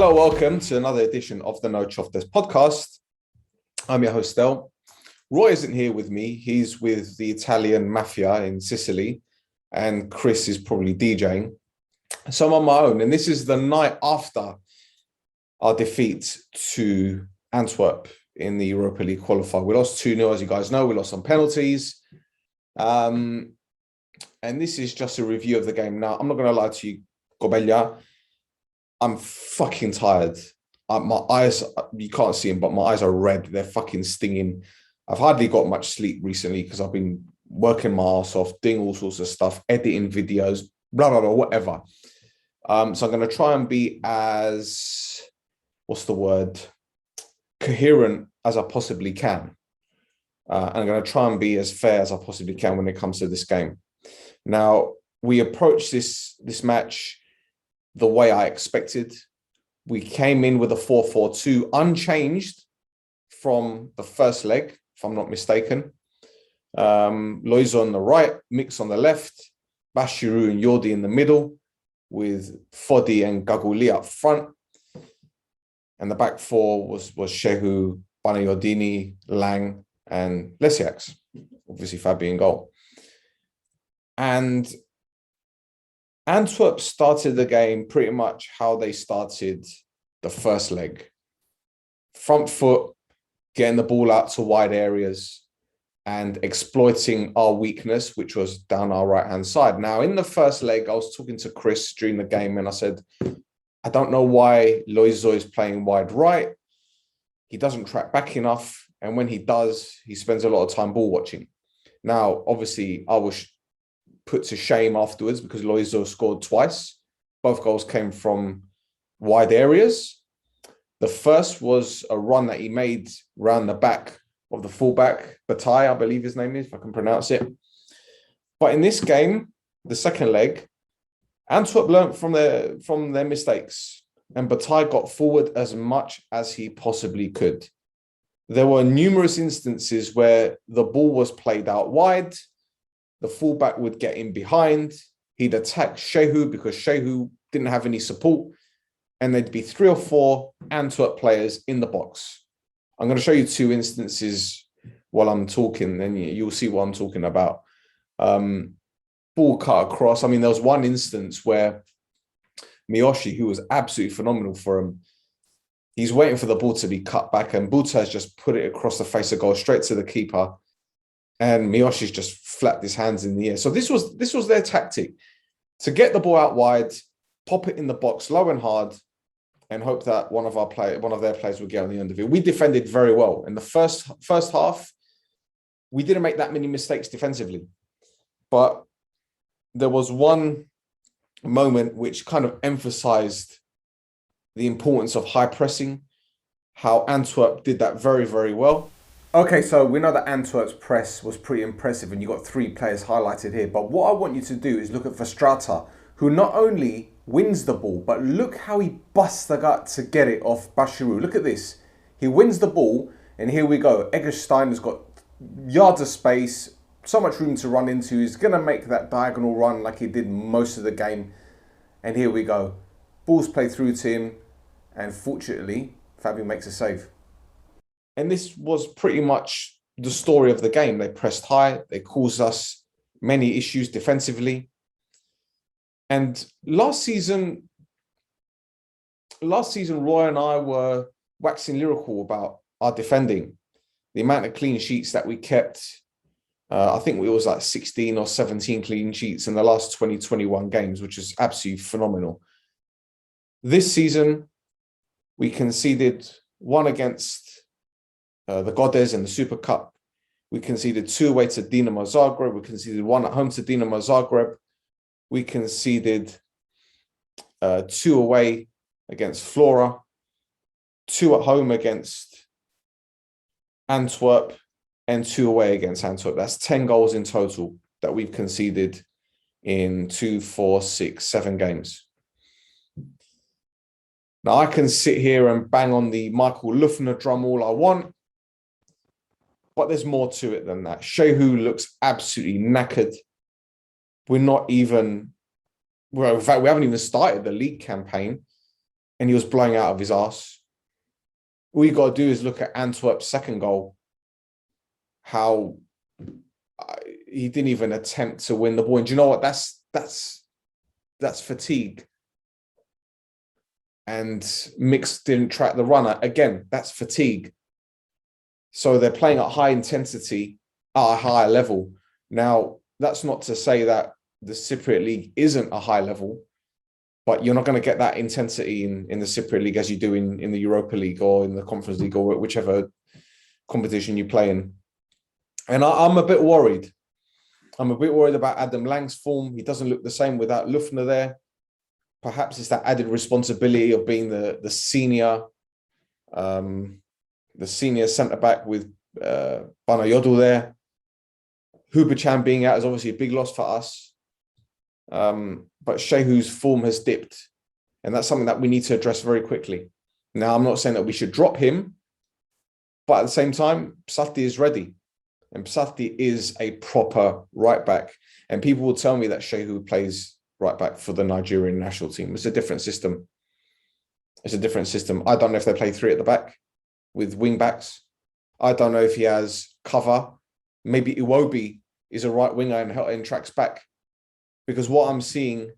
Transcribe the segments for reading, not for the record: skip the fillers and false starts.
Hello, welcome to another edition of the No Choftes podcast. I'm your host, Stel. Roy isn't here with me. He's with the Italian mafia in Sicily, and Chris is probably DJing. So I'm on my own, and this is the night after our defeat to Antwerp in the Europa League qualifier. We lost 2-0, as you guys know. We lost on penalties. And this is just a review of the game. Now, I'm not going to lie to you, Gobella. I'm fucking tired. My eyes, you can't see them, but my eyes are red. They're fucking stinging. I've hardly got much sleep recently because I've been working my ass off, doing all sorts of stuff, editing videos, blah, blah, blah, whatever. So I'm going to try and be as, coherent as I possibly can. And I'm going to try and be as fair as I possibly can when it comes to this game. Now, we approached this match the way I expected. We came in with a 4-4-2, unchanged from the first leg, if I'm not mistaken. Loizo on the right, Mix on the left, Bashiru and Yordi in the middle, with Fodi and Gaguli up front. And the back four was Shehu, Banayodini, Lang, and Lesiax. Obviously, Fabi in goal. And Antwerp started the game pretty much how they started the first leg. Front foot, getting the ball out to wide areas and exploiting our weakness, which was down our right-hand side. Now, in the first leg, I was talking to Chris during the game and I said, I don't know why Loizo is playing wide right. He doesn't track back enough. And when he does, he spends a lot of time ball watching. Now, obviously, I was put to shame afterwards because Loizo scored twice. Both goals came from wide areas. The first was a run that he made round the back of the fullback, Bataille, I believe his name is, if I can pronounce it. But in this game, the second leg, Antwerp learned from their mistakes, and Bataille got forward as much as he possibly could. There were numerous instances where the ball was played out wide. The fullback would get in behind. He'd attack Shehu because Shehu didn't have any support. And there'd be 3 or 4 Antwerp players in the box. I'm going to show you 2 instances while I'm talking, then you'll see what I'm talking about. Ball cut across. I mean, there was one instance where Miyoshi, who was absolutely phenomenal for him, he's waiting for the ball to be cut back, and Buta has just put it across the face of goal straight to the keeper. And Miyoshi's just flapped his hands in the air. So this was their tactic, to get the ball out wide, pop it in the box low and hard, and hope that one of their players would get on the end of it. We defended very well. In the first half, we didn't make that many mistakes defensively. But there was one moment which kind of emphasized the importance of high pressing, how Antwerp did that very, very well. Okay, so we know that Antwerp's press was pretty impressive and you got 3 players highlighted here. But what I want you to do is look at Verstraete, who not only wins the ball, but look how he busts the gut to get it off Bashiru. Look at this. He wins the ball, and here we go. Eggestein has got yards of space, so much room to run into. He's going to make that diagonal run like he did most of the game. And here we go. Ball's played through to him, and fortunately, Fabi makes a save. And this was pretty much the story of the game. They pressed high. They caused us many issues defensively. And last season, Roy and I were waxing lyrical about our defending. The amount of clean sheets that we kept. I think it was like 16 or 17 clean sheets in the last 21 games, which is absolutely phenomenal. This season, we conceded 1 against the Godes in the Super Cup. We conceded 2 away to Dinamo Zagreb. We conceded 1 at home to Dinamo Zagreb. We conceded 2 away against Flora, 2 at home against Antwerp, and 2 away against Antwerp. That's 10 goals in total that we've conceded in 2, 4, 6, 7 games. Now, I can sit here and bang on the Michael Lufner drum all I want, but there's more to it than that. Shehu looks absolutely knackered. In fact, we haven't even started the league campaign. and he was blowing out of his arse. All you got to do is look at Antwerp's second goal, how he didn't even attempt to win the ball. And do you know what? That's fatigue. And Mix didn't track the runner. Again, that's fatigue. So they're playing at high intensity at a higher level. Now, that's not to say that the Cypriot League isn't a high level, but you're not going to get that intensity in the Cypriot League as you do in the Europa League or in the Conference League or whichever competition you play in. And I'm a bit worried. I'm a bit worried about Adam Lang's form. He doesn't look the same without Lufner there. Perhaps it's that added responsibility of being the senior centre-back with Banayodou there. Huberchan being out is obviously a big loss for us. But Shehu's form has dipped. And that's something that we need to address very quickly. Now, I'm not saying that we should drop him, but at the same time, Psati is ready. And Psati is a proper right-back. And people will tell me that Shehu plays right-back for the Nigerian national team. It's a different system. It's a different system. I don't know if they play three at the back with wing-backs. I don't know if he has cover. Maybe Iwobi is a right winger and tracks back. Because what I'm seeing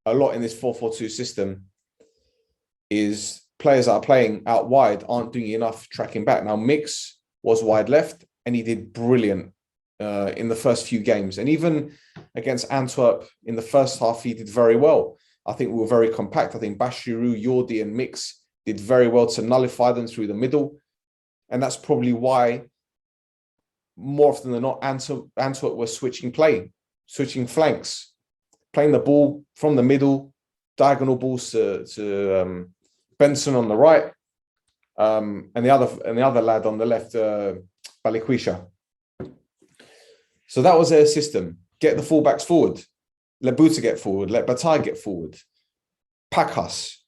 a lot in this 4-4-2 system is players that are playing out wide aren't doing enough tracking back. Now, Mix was wide left and he did brilliant in the first few games. And even against Antwerp in the first half, he did very well. I think we were very compact. I think Bashiru, Yordi and Mix did very well to nullify them through the middle. And that's probably why more often than not, Antwerp were switching flanks, playing the ball from the middle, diagonal balls to Benson on the right, and the other lad on the left, Balikwisha. So that was their system. Get the fullbacks forward. Let Buta get forward. Let Bataille get forward. Pack us.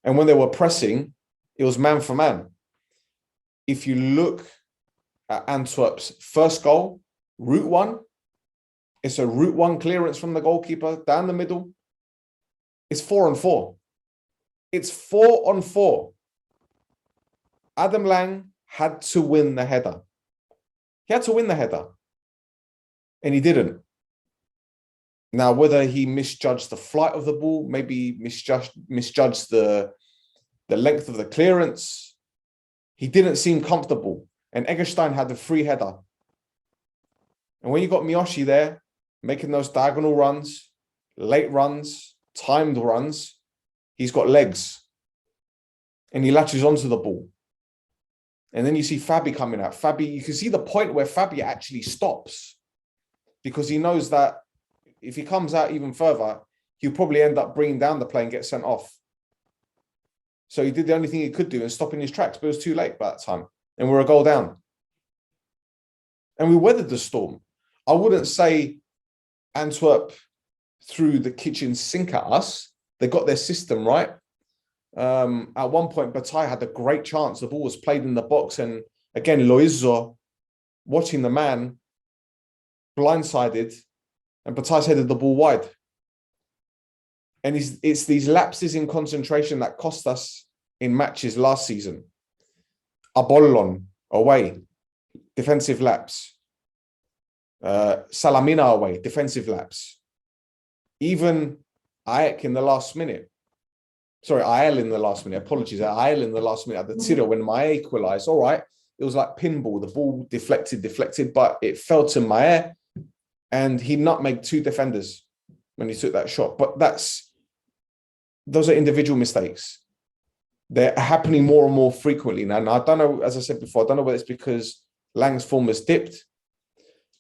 And when they were pressing, it was man for man. If you look at Antwerp's first goal, route one, it's a route one clearance from the goalkeeper down the middle. It's 4-on-4. It's 4-on-4. Adam Lang had to win the header. He had to win the header. And he didn't. Now, whether he misjudged the flight of the ball, maybe misjudged the length of the clearance, he didn't seem comfortable. And Eggestein had the free header. And when you got Miyoshi there, making those diagonal runs, late runs, timed runs, he's got legs. And he latches onto the ball. And then you see Fabi coming out. Fabi, you can see the point where Fabi actually stops. Because he knows that if he comes out even further, he'll probably end up bringing down the play and get sent off. So he did the only thing he could do and stop in his tracks, but it was too late by that time. And we're a goal down. And we weathered the storm. I wouldn't say Antwerp threw the kitchen sink at us. They got their system right. At one point, Bataille had a great chance. The ball was played in the box. And again, Loizo, watching the man, blindsided, and Bataille's headed the ball wide. And it's these lapses in concentration that cost us in matches last season. Apollon, away, defensive lapse. Salamina away, defensive lapse. Even Aek in the last minute. Sorry, Ael in the last minute. Apologies. Ael in the last minute at the Tira when Mae equalised. All right. It was like pinball. The ball deflected, but it fell to Mae. And he nutmegged two defenders when he took that shot. But those are individual mistakes. They're happening more and more frequently now. And I don't know, as I said before, I don't know whether it's because Lang's form has dipped.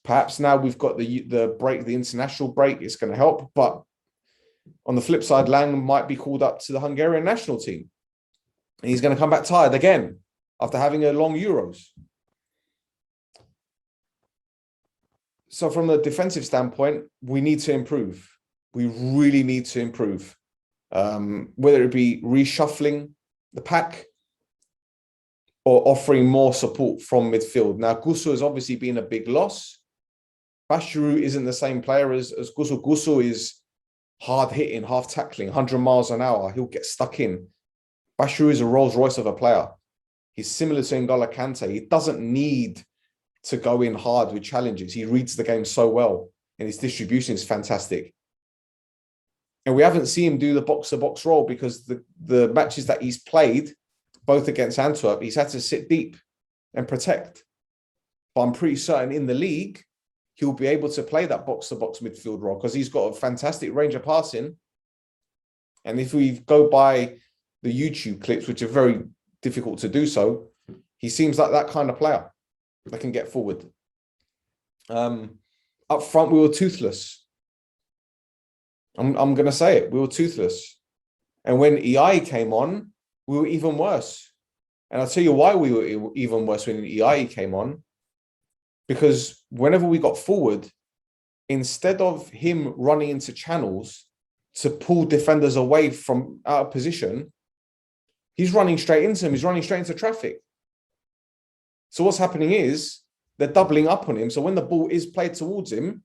Perhaps now we've got the break, the international break, it's going to help. But on the flip side, Lang might be called up to the Hungarian national team. And he's going to come back tired again after having a long Euros. So from the defensive standpoint, we need to improve. We really need to improve. Whether it be reshuffling the pack or offering more support from midfield. Now, Gusso has obviously been a big loss. Bashiru isn't the same player as Gusso. Gusso is hard hitting, half tackling, 100 miles an hour. He'll get stuck in. Bashiru is a Rolls Royce of a player. He's similar to N'Golo Kante. He doesn't need to go in hard with challenges. He reads the game so well, and his distribution is fantastic. And we haven't seen him do the box-to-box role because the matches that he's played, both against Antwerp, he's had to sit deep and protect. But I'm pretty certain in the league, he'll be able to play that box-to-box midfield role because he's got a fantastic range of passing. And if we go by the YouTube clips, which are very difficult to do so, he seems like that kind of player that can get forward. Up front, we were toothless. I'm going to say it. We were toothless. And when EI came on, we were even worse. And I'll tell you why we were even worse when EI came on. Because whenever we got forward, instead of him running into channels to pull defenders away from out of position, he's running straight into them. He's running straight into traffic. So what's happening is they're doubling up on him. So when the ball is played towards him,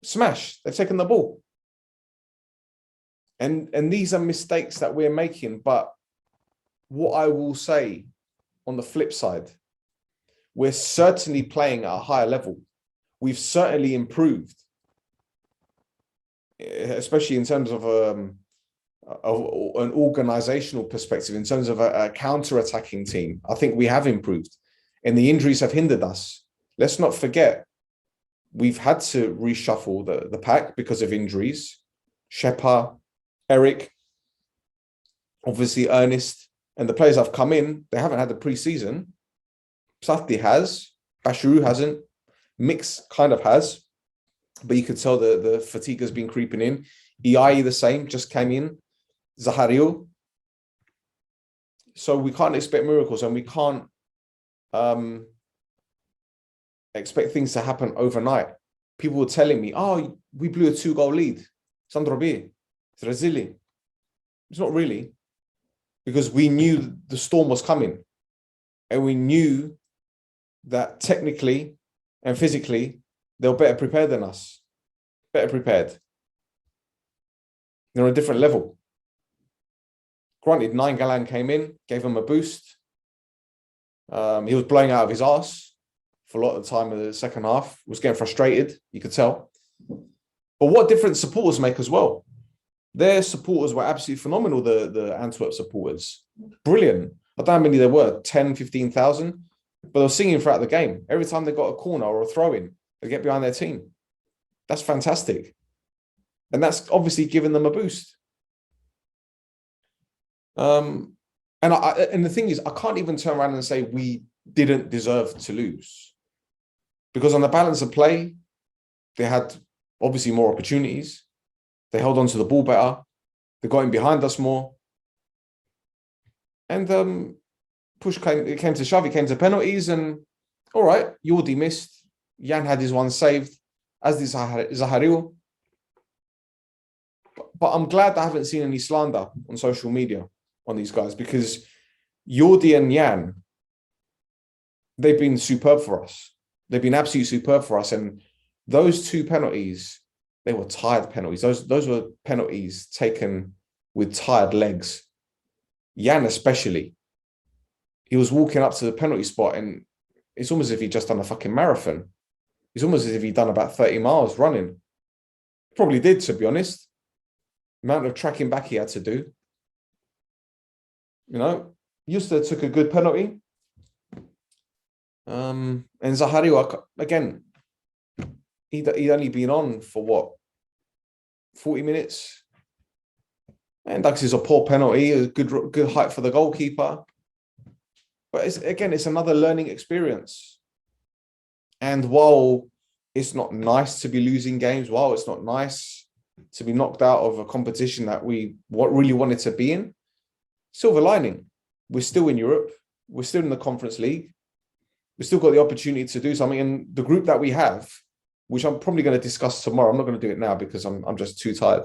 smash, they've taken the ball. And these are mistakes that we're making. But what I will say on the flip side, we're certainly playing at a higher level. We've certainly improved, especially in terms of an organizational perspective, in terms of a counter-attacking team. I think we have improved, and the injuries have hindered us. Let's not forget, we've had to reshuffle the pack because of injuries. Shepa, Eric, obviously Ernest, and the players have come in, they haven't had the pre-season. Sati has, Bashiru hasn't, Mix kind of has, but you could tell the fatigue has been creeping in. EI the same, just came in. Zahario. So we can't expect miracles, and we can't expect things to happen overnight. People were telling me, oh, we blew a 2-goal lead. Sandrobi, it's Razili. It's not really, because we knew the storm was coming, and we knew that technically and physically, they were better prepared than us. Better prepared. They're on a different level. Granted, Nine Galan came in, gave him a boost. He was blowing out of his arse for a lot of the time of the second half. Was getting frustrated, you could tell. But what difference supporters make as well? Their supporters were absolutely phenomenal, the Antwerp supporters. Brilliant. I don't know how many there were, 10, 15,000. But they were singing throughout the game. Every time they got a corner or a throw-in, they get behind their team. That's fantastic. And that's obviously given them a boost. And the thing is, I can't even turn around and say we didn't deserve to lose. Because on the balance of play, they had obviously more opportunities. They held on to the ball better. They got in behind us more. And it came to shove, it came to penalties, and all right, Jordi missed. Jan had his one saved, as did Zahario. But I'm glad I haven't seen any slander on social media on these guys, because Jordi and Jan, they've been superb for us. They've been absolutely superb for us. And those two penalties, they were tired penalties. Those were penalties taken with tired legs. Jan especially. He was walking up to the penalty spot, and it's almost as if he'd just done a fucking marathon. It's almost as if he'd done about 30 miles running. Probably did, to be honest. The amount of tracking back he had to do. You know, Justa took a good penalty. And Zahario, again, he'd only been on for what? 40 minutes? And that is a poor penalty, a good height for the goalkeeper. But it's another learning experience. And while it's not nice to be losing games, while it's not nice to be knocked out of a competition that we really wanted to be in, silver lining, we're still in Europe. We're still in the Conference League. We've still got the opportunity to do something. And the group that we have, which I'm probably going to discuss tomorrow, I'm not going to do it now because I'm just too tired.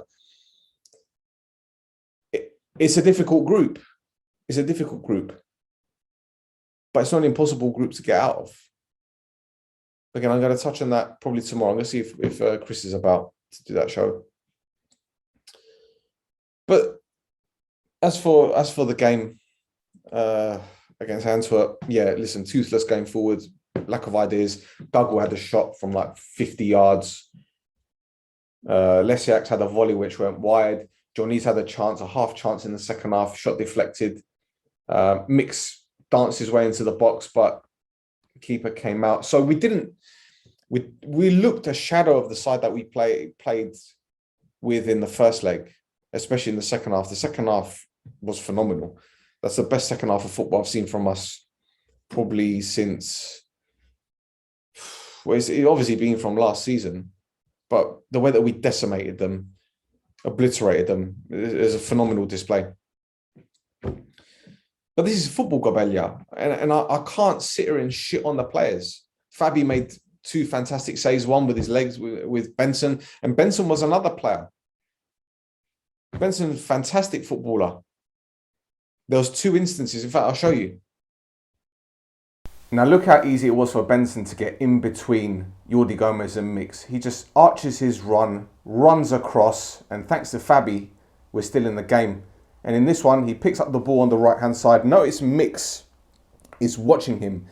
It's a difficult group. It's a difficult group. But it's not an impossible group to get out of. Again, I'm going to touch on that probably tomorrow. I'm going to see if Chris is about to do that show. But as for the game against Antwerp, yeah, listen, toothless going forward, lack of ideas. Dougal had a shot from like 50 yards. Lesiak's had a volley which went wide. Johnny's had a half chance in the second half, shot deflected. Mix danced his way into the box, but keeper came out. So we looked a shadow of the side that we played with in the first leg, especially in the second half. The second half was phenomenal. That's the best second half of football I've seen from us probably since, well, it's obviously been from last season, but the way that we decimated them, obliterated them, is a phenomenal display. But this is football, Gobella, and I can't sit here and shit on the players. Fabi made two fantastic saves, one with his legs with Benson, and Benson was another player. Benson, fantastic footballer. There was two instances. In fact, I'll show you. Now look how easy it was for Benson to get in between Jordi Gomez and Mix. He just arches his run, runs across, and thanks to Fabi, we're still in the game. And in this one, he picks up the ball on the right-hand side. Notice Mix is watching him.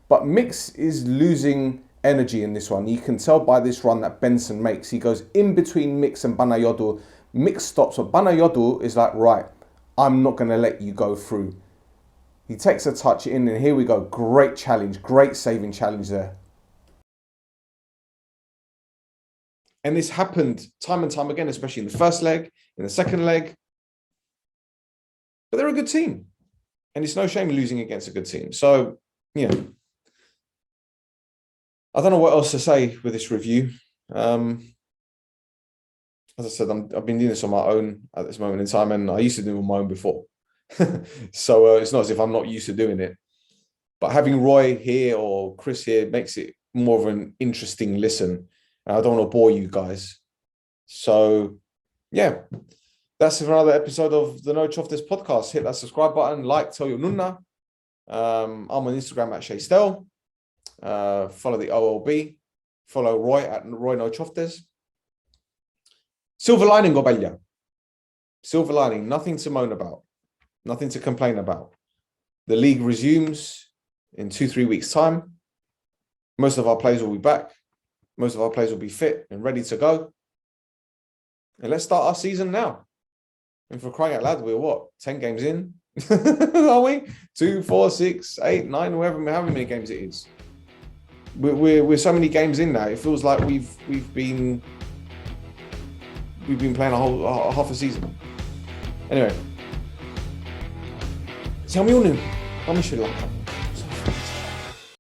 But Mix is losing energy in this one. You can tell by this run that Benson makes. He goes in between Mix and Banayodu. Mix stops, but Banayodu is like, right, I'm not going to let you go through. He takes a touch in, and here we go. Great challenge, great saving challenge there. And this happened time and time again, especially in the first leg, in the second leg. But they're a good team. And it's no shame losing against a good team. So, yeah. I don't know what else to say with this review. As I said, I've been doing this on my own at this moment in time, and I used to do it on my own before. So it's not as if I'm not used to doing it. But having Roy here or Chris here makes it more of an interesting listen. I don't want to bore you guys. So, yeah. That's another episode of the No Choftes podcast. Hit that subscribe button, like, tell your nunna. I'm on Instagram at Stel. Follow the OLB. Follow Roy at Roy No Choftes. Silver lining, Gobella. Silver lining, nothing to moan about. Nothing to complain about. The league resumes in 2-3 weeks' time. Most of our players will be back. Most of our players will be fit and ready to go. And let's start our season now. And for crying out loud, we're what? 10 games in? Are we? 2, 4, 6, 8, 9, however many games it is. We're so many games in now. It feels like we've been playing a half a season. Anyway. Tell me your name. How much you like?